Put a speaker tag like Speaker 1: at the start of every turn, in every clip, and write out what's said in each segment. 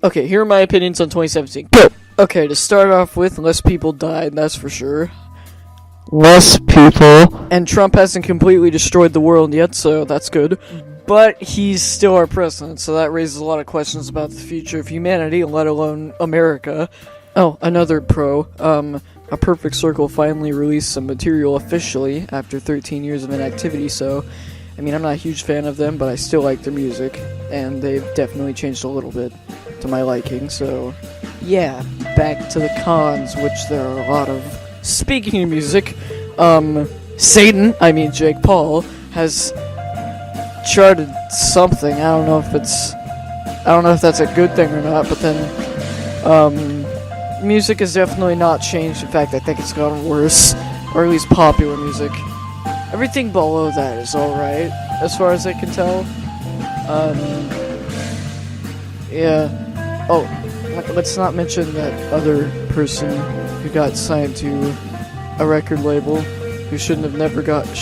Speaker 1: Okay, here are my opinions on 2017. Go! Okay, to start off with, less people died, that's for sure.
Speaker 2: Less people.
Speaker 1: And Trump hasn't completely destroyed the world yet, so that's good. But he's still our president, so that raises a lot of questions about the future of humanity, let alone America. Oh, another pro. A Perfect Circle finally released some material officially after 13 years of inactivity, so... I mean, I'm not a huge fan of them, but I still like their music, and they've definitely changed a little bit to my liking, so... Yeah, back to the cons, which there are a lot of. Speaking of music, Jake Paul, has charted something. I don't know if that's a good thing or not, but then, music has definitely not changed. In fact, I think it's gotten worse, or at least popular music. Everything below that is alright, as far as I can tell. Yeah. Oh, let's not mention that other person who got signed to a record label who should have never gotten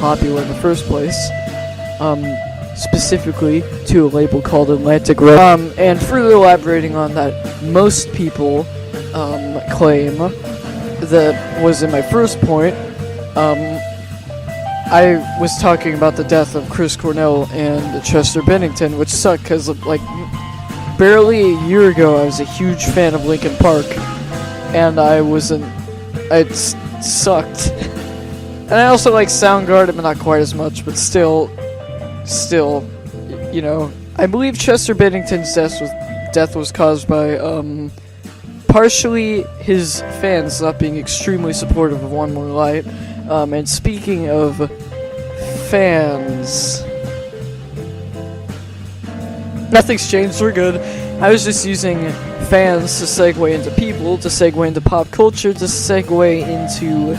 Speaker 1: popular in the first place. Specifically to a label called Atlantic Records. And further elaborating on that, most people claim that was in my first point. I was talking about the death of Chris Cornell and Chester Bennington, which sucked because, like, barely a year ago I was a huge fan of Linkin Park, and it sucked. And I also like Soundgarden, but not quite as much, but still, you know, I believe Chester Bennington's death was caused by, partially his fans not being extremely supportive of One More Light. And speaking of fans, nothing's changed, we're good. I was just using fans to segue into people, to segue into pop culture, to segue into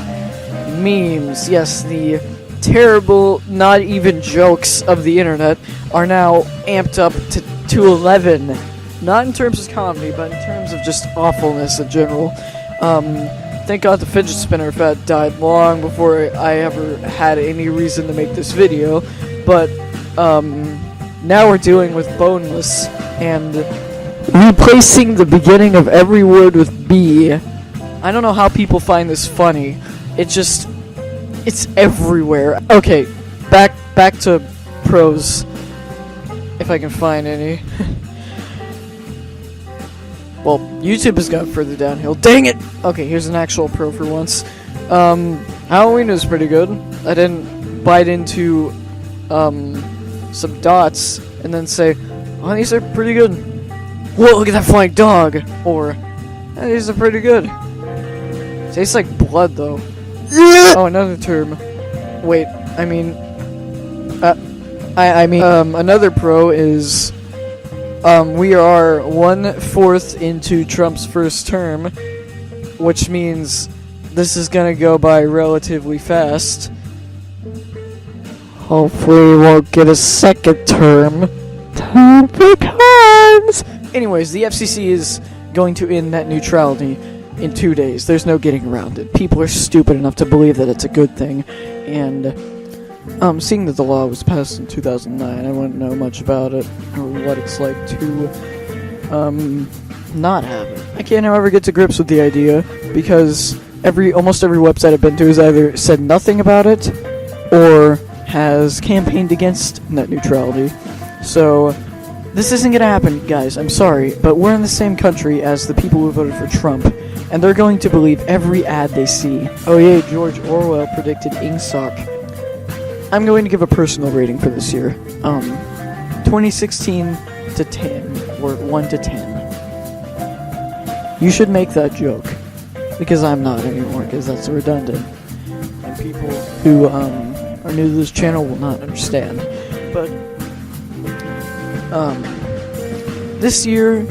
Speaker 1: memes. Yes, the terrible, not even jokes of the internet are now amped up to 11. Not in terms of comedy, but in terms of just awfulness in general. Thank God the fidget spinner fad died long before I ever had any reason to make this video, but now we're dealing with boneless and replacing the beginning of every word with B. I don't know how people find this funny. It's everywhere. Okay, back to pros, if I can find any. Well, YouTube has gone further downhill. Dang it! Okay, here's an actual pro for once. Halloween was pretty good. I didn't bite into some dots and then say, oh, these are pretty good. Whoa, look at that flying dog! Or, these are pretty good. Tastes like blood, though. Oh, another term. Wait, another pro is... we are 1/4 into Trump's first term, which means this is gonna go by relatively fast. Hopefully we won't get a second term. Time for cons! Anyways, the FCC is going to end net neutrality in 2 days. There's no getting around it. People are stupid enough to believe that it's a good thing, and... seeing that the law was passed in 2009, I wouldn't know much about it, or what it's like to, not have it. I can't, however, get to grips with the idea, because almost every website I've been to has either said nothing about it, or has campaigned against net neutrality. So, this isn't gonna happen, guys, I'm sorry, but we're in the same country as the people who voted for Trump, and they're going to believe every ad they see. Oh yeah, George Orwell predicted Ingsoc. I'm going to give a personal rating for this year. 2016 to 10, or 1 to 10. You should make that joke, because I'm not anymore, because that's redundant. And people who are new to this channel will not understand. But, this year,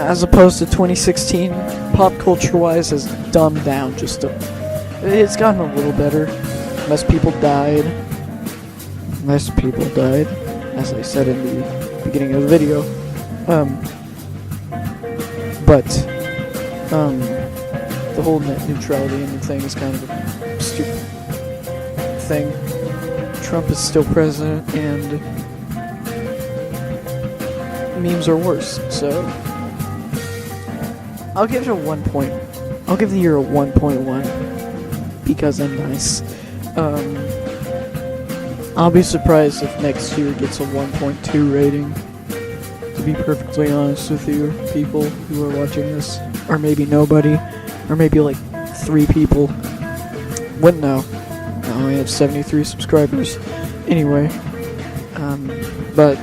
Speaker 1: as opposed to 2016, pop culture-wise has dumbed down just it's gotten a little better. Less people died, as I said in the beginning of the video, but, the whole net neutrality thing is kind of a stupid thing. Trump is still president, and memes are worse. So I'll give it a 1 point. I'll give the year a 1.1 because I'm nice. I'll be surprised if next year gets a 1.2 rating. To be perfectly honest with you, people who are watching this, or maybe nobody, or maybe like 3 people. Wouldn't know. I only have 73 subscribers. Anyway, but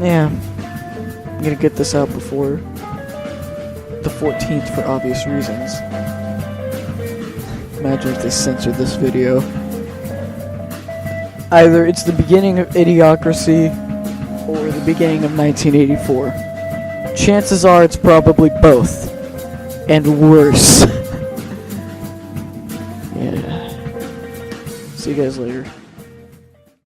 Speaker 1: yeah, I'm gonna get this out before the 14th for obvious reasons. Imagine if they censored this video. Either it's the beginning of Idiocracy or the beginning of 1984. Chances are it's probably both. And worse. Yeah. See you guys later.